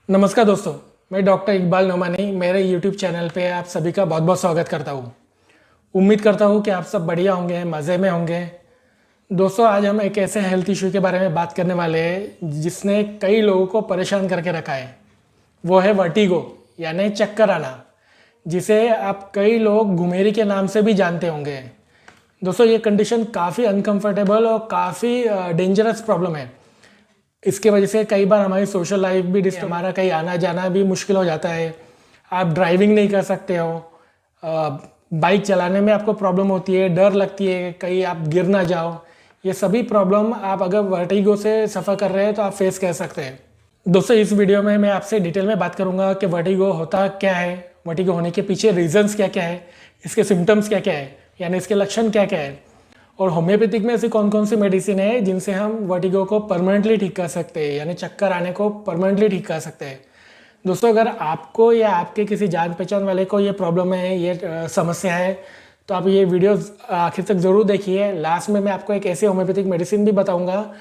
नमस्कार दोस्तों, मैं डॉक्टर इकबाल नोमानी मेरे यूट्यूब चैनल पे आप सभी का बहुत बहुत स्वागत करता हूँ। उम्मीद करता हूँ कि आप सब बढ़िया होंगे, मज़े में होंगे। दोस्तों, आज हम एक ऐसे हेल्थ इशू के बारे में बात करने वाले हैं जिसने कई लोगों को परेशान करके रखा है। वो है वर्टिगो, यानी चक्कर आना, जिसे आप कई लोग घुमेरी के नाम से भी जानते होंगे। दोस्तों, ये कंडीशन काफ़ी अनकंफर्टेबल और काफ़ी डेंजरस प्रॉब्लम है। इसके वजह से कई बार हमारी सोशल लाइफ भी डिस्टर्ब, हमारा कहीं आना जाना भी मुश्किल हो जाता है। आप ड्राइविंग नहीं कर सकते हो, बाइक चलाने में आपको प्रॉब्लम होती है, डर लगती है कहीं आप गिर ना जाओ। ये सभी प्रॉब्लम आप अगर वर्टिगो से सफ़र कर रहे हैं तो आप फेस कर सकते हैं। दोस्तों, इस वीडियो में मैं आपसे डिटेल में बात करूंगा कि वर्टिगो होता क्या है, वर्टिगो होने के पीछे रीजंस क्या क्या है, इसके सिम्टम्स क्या क्या है, यानी इसके लक्षण क्या क्या है, और होम्योपैथिक में ऐसी कौन कौन सी मेडिसिन है जिनसे हम वर्टिगो को परमानेंटली ठीक कर सकते हैं, यानी चक्कर आने को परमानेंटली ठीक कर सकते हैं। दोस्तों, अगर आपको या आपके किसी जान पहचान वाले को ये प्रॉब्लम है, ये समस्या है, तो आप ये वीडियो आखिर तक ज़रूर देखिए। लास्ट में मैं आपको एक ऐसी होम्योपैथिक मेडिसिन भी बताऊंगा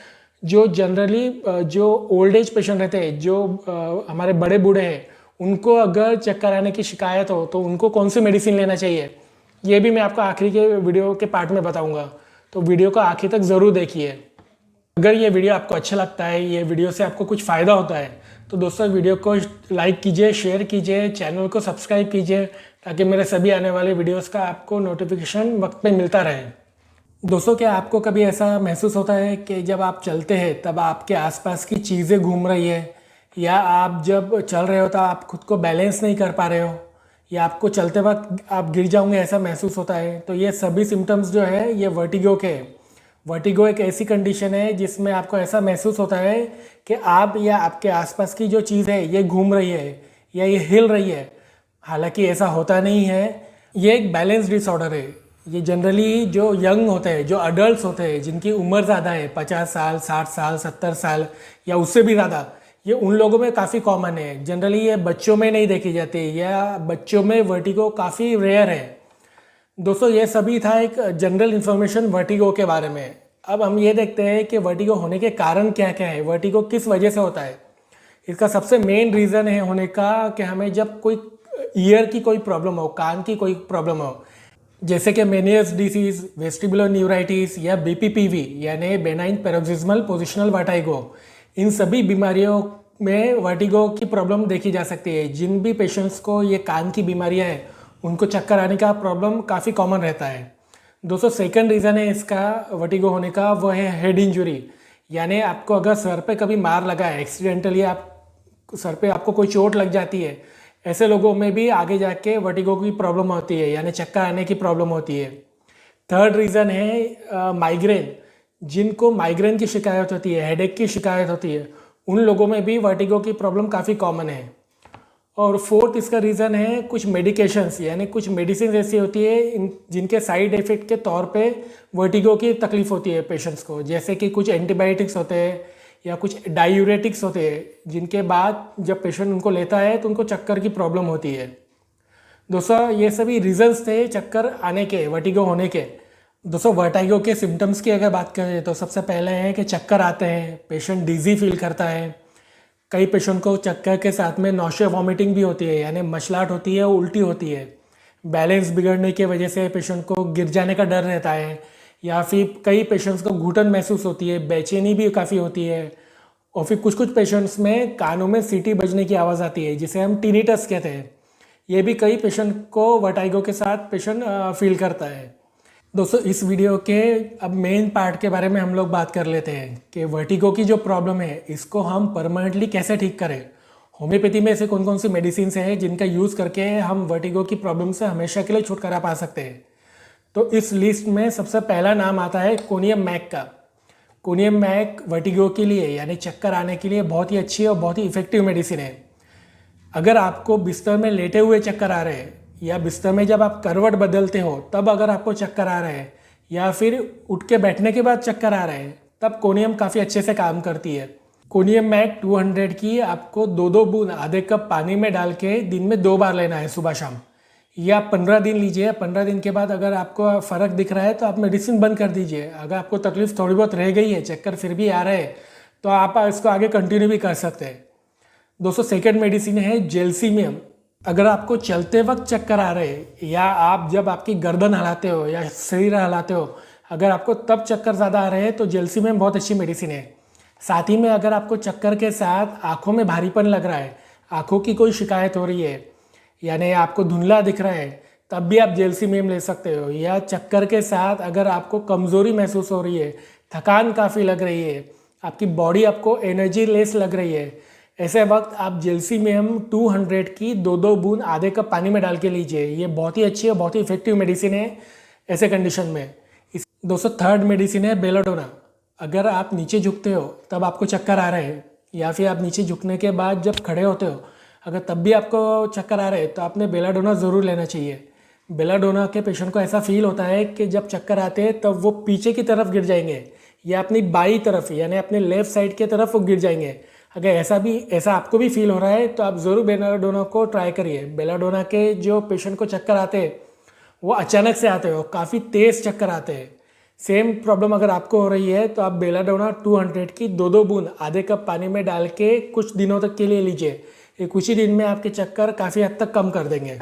जो जनरली जो ओल्ड एज पेशेंट रहते हैं, जो हमारे बड़े बूढ़े हैं, उनको अगर चक्कर आने की शिकायत हो तो उनको कौन सी मेडिसिन लेना चाहिए, ये भी मैं आपको आखिरी के वीडियो के पार्ट में बताऊंगा। तो वीडियो को आखिर तक ज़रूर देखिए। अगर ये वीडियो आपको अच्छा लगता है, ये वीडियो से आपको कुछ फ़ायदा होता है, तो दोस्तों वीडियो को लाइक कीजिए, शेयर कीजिए, चैनल को सब्सक्राइब कीजिए, ताकि मेरे सभी आने वाले वीडियोस का आपको नोटिफिकेशन वक्त पे मिलता रहे। दोस्तों, क्या आपको कभी ऐसा महसूस होता है कि जब आप चलते हैं तब आपके आसपास की चीज़ें घूम रही है, या आप जब चल रहे हो तो आप खुद को बैलेंस नहीं कर पा रहे हो, या आपको चलते वक्त आप गिर जाओगे ऐसा महसूस होता है? तो ये सभी सिम्टम्स जो है ये वर्टिगो के हैं। वर्टिगो एक ऐसी कंडीशन है जिसमें आपको ऐसा महसूस होता है कि आप या आपके आसपास की जो चीज़ है ये घूम रही है या ये हिल रही है। हालांकि ऐसा होता नहीं है। ये एक बैलेंस डिसऑर्डर है। ये जनरली जो यंग होते हैं, जो अडल्ट होते हैं, जिनकी उम्र ज़्यादा है, 50 साल, 60 साल, 70 साल या उससे भी ज़्यादा, ये उन लोगों में काफ़ी कॉमन है। जनरली ये बच्चों में नहीं देखी जाती, या बच्चों में वर्टिगो काफ़ी रेयर है। दोस्तों, ये सभी था एक जनरल इन्फॉर्मेशन वर्टिगो के बारे में। अब हम ये देखते हैं कि वर्टिगो होने के कारण क्या क्या है, वर्टिगो किस वजह से होता है। इसका सबसे मेन रीज़न है होने का कि हमें जब कोई ईयर की कोई प्रॉब्लम हो, कान की कोई प्रॉब्लम हो, जैसे कि मेनियस डिसीज, वेस्टिबुलर न्यूराइटिस या बीपीपीवी यानी बेनाइन पैरोक्सिस्मल पोजिशनल वर्टिगो, इन सभी बीमारियों में वर्टिगो की प्रॉब्लम देखी जा सकती है। जिन भी पेशेंट्स को ये कान की बीमारियां हैं उनको चक्कर आने का प्रॉब्लम काफ़ी कॉमन रहता है। दोस्तों, सेकंड रीज़न है इसका वर्टिगो होने का, वो है हेड इंजुरी। यानी आपको अगर सर पे कभी मार लगा है, एक्सीडेंटली आप सर पे आपको कोई चोट लग जाती है, ऐसे लोगों में भी आगे जाके वर्टिगो की प्रॉब्लम होती है, यानी चक्कर आने की प्रॉब्लम होती है। थर्ड रीज़न है माइग्रेन। जिनको माइग्रेन की शिकायत होती है, हेडेक की शिकायत होती है, उन लोगों में भी वर्टिगो की प्रॉब्लम काफ़ी कॉमन है। और फोर्थ इसका रीज़न है कुछ मेडिकेशंस, यानी कुछ मेडिसिन ऐसी होती है जिनके साइड इफ़ेक्ट के तौर पे वर्टिगो की तकलीफ होती है पेशेंट्स को। जैसे कि कुछ एंटीबायोटिक्स होते हैं या कुछ डायूरेटिक्स होते हैं, जिनके बाद जब पेशेंट उनको लेता है तो उनको चक्कर की प्रॉब्लम होती है। दोस्तों, ये सभी रीजंस थे चक्कर आने के, वर्टिगो होने के। दोस्तों, वर्टिगो के सिम्टम्स की अगर बात करें तो सबसे पहले है कि चक्कर आते हैं, पेशेंट डिजी फील करता है। कई पेशेंट को चक्कर के साथ में नौशिया वॉमिटिंग भी होती है, यानी मचलाहट होती है, उल्टी होती है। बैलेंस बिगड़ने की वजह से पेशेंट को गिर जाने का डर रहता है, या फिर कई पेशेंट्स को घुटन महसूस होती है, बेचैनी भी काफ़ी होती है। और फिर कुछ कुछ पेशेंट्स में कानों में सीटी बजने की आवाज़ आती है, जिसे हम टिनिटस कहते हैं। ये भी कई पेशेंट को वर्टिगो के साथ पेशेंट फील करता है। दोस्तों, इस वीडियो के अब मेन पार्ट के बारे में हम लोग बात कर लेते हैं कि वर्टिगो की जो प्रॉब्लम है इसको हम परमानेंटली कैसे ठीक करें। होम्योपैथी में ऐसे कौन कौन सी मेडिसिन हैं जिनका यूज़ करके हम वर्टिगो की प्रॉब्लम से हमेशा के लिए छुटकारा पा सकते हैं। तो इस लिस्ट में सबसे पहला नाम आता है कोनियम मैक का। कोनियम मैक वर्टिगो के लिए, यानी चक्कर आने के लिए बहुत ही अच्छी और बहुत ही इफेक्टिव मेडिसिन है। अगर आपको बिस्तर में लेटे हुए चक्कर आ रहे हैं, या बिस्तर में जब आप करवट बदलते हो तब अगर आपको चक्कर आ रहे हैं, या फिर उठ के बैठने के बाद चक्कर आ रहे हैं, तब कोनियम काफ़ी अच्छे से काम करती है। कोनियम मैक 200 की आपको 2-2 बूंद आधे कप पानी में डाल के दिन में 2 बार लेना है, सुबह शाम। या 15 दिन लीजिए। 15 दिन के बाद अगर आपको फ़र्क दिख रहा है तो आप मेडिसिन बंद कर दीजिए। अगर आपको तकलीफ थोड़ी बहुत रह गई है, चक्कर फिर भी आ रहे हैं, तो आप इसको आगे कंटिन्यू भी कर सकते हैं। दोस्तों सेकंड मेडिसिन है जेल्सीमियम। अगर आपको चलते वक्त चक्कर आ रहे हैं या आप जब आपकी गर्दन हिलाते हो या शरीर हिलाते हो, अगर आपको तब चक्कर ज़्यादा आ रहे हैं तो जेल्सीमियम बहुत अच्छी मेडिसिन है। साथ ही में अगर आपको चक्कर के साथ आँखों में भारीपन लग रहा है, आँखों की कोई शिकायत हो रही है, यानी आपको धुंधला दिख रहा है, तब भी आप जेल्सीमियम ले सकते हो। या चक्कर के साथ अगर आपको कमज़ोरी महसूस हो रही है, थकान काफ़ी लग रही है, आपकी बॉडी आपको एनर्जी लेस लग रही है, ऐसे वक्त आप जेल्सीमियम 200 की 2-2 बूंद आधे कप पानी में डाल के लीजिए। ये बहुत ही अच्छी और बहुत ही इफेक्टिव मेडिसिन है ऐसे कंडीशन में। दोस्तों थर्ड मेडिसिन है बेलाडोना। अगर आप नीचे झुकते हो तब आपको चक्कर आ रहे हैं, या फिर आप नीचे झुकने के बाद जब खड़े होते हो अगर तब भी आपको चक्कर आ रहे हैं, तो आपने बेलाडोना ज़रूर लेना चाहिए। बेलाडोना के पेशेंट को ऐसा फील होता है कि जब चक्कर आते हैं तब वो पीछे की तरफ गिर जाएंगे या अपनी बाई तरफ यानी अपने लेफ्ट साइड की तरफ वो गिर जाएंगे। अगर ऐसा आपको भी फील हो रहा है तो आप ज़रूर बेलाडोना को ट्राई करिए। बेलाडोना के जो पेशेंट को चक्कर आते हैं वो अचानक से आते हो, काफ़ी तेज़ चक्कर आते हैं। सेम प्रॉब्लम अगर आपको हो रही है तो आप बेलाडोना 200 की 2-2 बूंद आधे कप पानी में डाल के कुछ दिनों तक के लिए लीजिए। ये कुछ ही दिन में आपके चक्कर काफ़ी हद तक कम कर देंगे।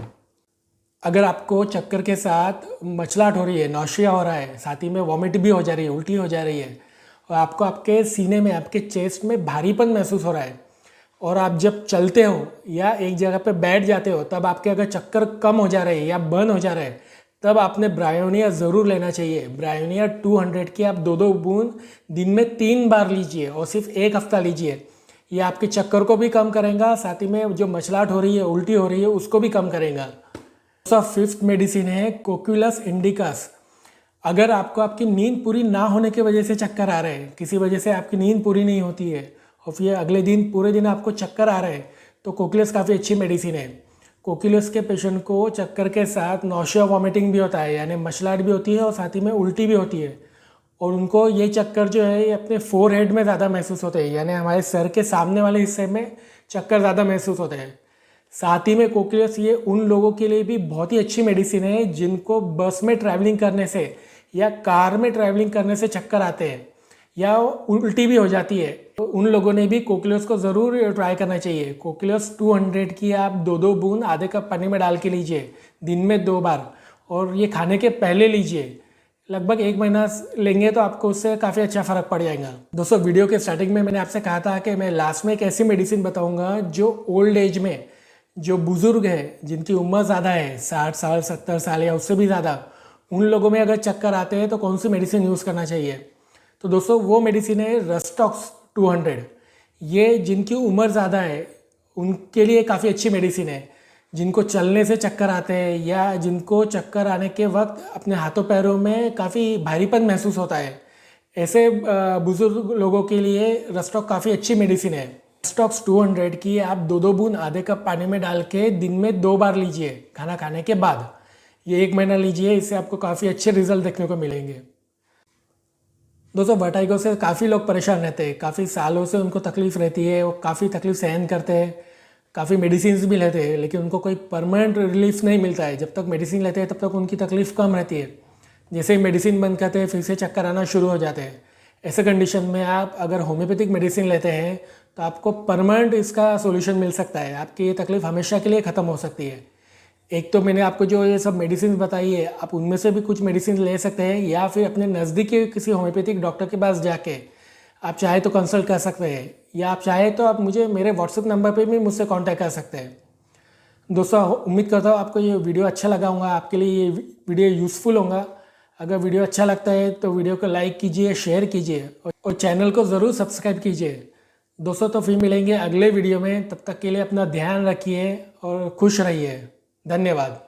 अगर आपको चक्कर के साथ मचलाहट हो रही है, नौशिया हो रहा है, साथ ही में वॉमिट भी हो जा रही है, उल्टी हो जा रही है, और आपको आपके सीने में आपके चेस्ट में भारीपन महसूस हो रहा है, और आप जब चलते हो या एक जगह पे बैठ जाते हो तब आपके अगर चक्कर कम हो जा रहे हैं या बंद हो जा रहे हैं, तब आपने ब्रायोनिया ज़रूर लेना चाहिए। ब्रायोनिया 200 की आप 2-2 बूंद दिन में 3 बार लीजिए और सिर्फ 1 हफ्ता लीजिए। ये आपके चक्कर को भी कम करेगा, साथ ही में जो मचलाहट हो रही है, उल्टी हो रही है, उसको भी कम करेगा। फिफ्थ मेडिसिन है कोक्यूलस इंडिकस। अगर आपको आपकी नींद पूरी ना होने की वजह से चक्कर आ रहे हैं, किसी वजह से आपकी नींद पूरी नहीं होती है और फिर अगले दिन पूरे दिन आपको चक्कर आ रहे हैं, तो कोक्यूलस काफ़ी अच्छी मेडिसिन है। कोक्यूलस के पेशेंट को चक्कर के साथ नौशिया वॉमिटिंग भी होता है, यानी मचलाहट भी होती है और साथ ही में उल्टी भी होती है, और उनको ये चक्कर जो है ये अपने फोरहेड में ज़्यादा महसूस होते हैं, यानी हमारे सर के सामने वाले हिस्से में चक्कर ज़्यादा महसूस होते हैं। साथ ही में कोक्यूलस ये उन लोगों के लिए भी बहुत ही अच्छी मेडिसिन है जिनको बस में ट्रैवलिंग करने से या कार में ट्रैवलिंग करने से चक्कर आते हैं या उल्टी भी हो जाती है, तो उन लोगों ने भी कोक्यूलस को ज़रूर ट्राई करना चाहिए। कोक्यूलस 200 की आप 2-2 बूंद आधे कप पानी में डाल के लीजिए दिन में 2 बार, और ये खाने के पहले लीजिए। लगभग 1 महीना लेंगे तो आपको उससे काफ़ी अच्छा फ़र्क पड़ जाएगा। दोस्तों वीडियो के स्टार्टिंग में मैंने आपसे कहा था कि मैं लास्ट में एक ऐसी मेडिसिन बताऊँगा जो ओल्ड एज में जो बुज़ुर्ग है, जिनकी उम्र ज़्यादा है, 60 साल 70 साल या उससे भी ज़्यादा, उन लोगों में अगर चक्कर आते हैं तो कौन सी मेडिसिन यूज़ करना चाहिए। तो दोस्तों वो मेडिसिन है रस्टॉक्स 200। ये जिनकी उम्र ज़्यादा है उनके लिए काफ़ी अच्छी मेडिसिन है। जिनको चलने से चक्कर आते हैं या जिनको चक्कर आने के वक्त अपने हाथों पैरों में काफ़ी भारीपन महसूस होता है, ऐसे बुज़ुर्ग लोगों के लिए रस्टॉक काफ़ी अच्छी मेडिसिन है। रस्टॉक्स 200 की आप 2-2 बूंद आधे कप पानी में डाल के दिन में 2 बार लीजिए खाना खाने के बाद। ये 1 महीना लीजिए, इससे आपको काफ़ी अच्छे रिजल्ट देखने को मिलेंगे। दोस्तों वर्टाइगो से काफ़ी लोग परेशान रहते हैं, काफ़ी सालों से उनको तकलीफ़ रहती है, वो काफ़ी तकलीफ सहन करते हैं, काफ़ी मेडिसिन भी लेते हैं, लेकिन उनको कोई परमानेंट रिलीफ नहीं मिलता है। जब तक मेडिसिन लेते हैं तब तक उनकी तकलीफ़ कम रहती है, जैसे ही मेडिसिन बंद करते हैं फिर से चक्कर आना शुरू हो जाते हैं। ऐसे कंडीशन में आप अगर होम्योपैथिक मेडिसिन लेते हैं तो आपको परमानेंट इसका सॉल्यूशन मिल सकता है, आपकी ये तकलीफ़ हमेशा के लिए ख़त्म हो सकती है। एक तो मैंने आपको जो ये सब मेडिसिन बताई है, आप उनमें से भी कुछ मेडिसिन ले सकते हैं, या फिर अपने नज़दीकी किसी होम्योपैथिक डॉक्टर के पास जाके आप चाहे तो कंसल्ट कर सकते हैं, या आप चाहे तो आप मुझे मेरे व्हाट्सएप नंबर पे भी मुझसे कांटेक्ट कर सकते हैं। दोस्तों उम्मीद करता हूँ आपको ये वीडियो अच्छा लगा होगा, आपके लिए ये वीडियो यूज़फुल होगा। अगर वीडियो अच्छा लगता है तो वीडियो को लाइक कीजिए, शेयर कीजिए और चैनल को ज़रूर सब्सक्राइब कीजिए। दोस्तों तो फिर मिलेंगे अगले वीडियो में, तब तक के लिए अपना ध्यान रखिए और खुश रहिए। धन्यवाद।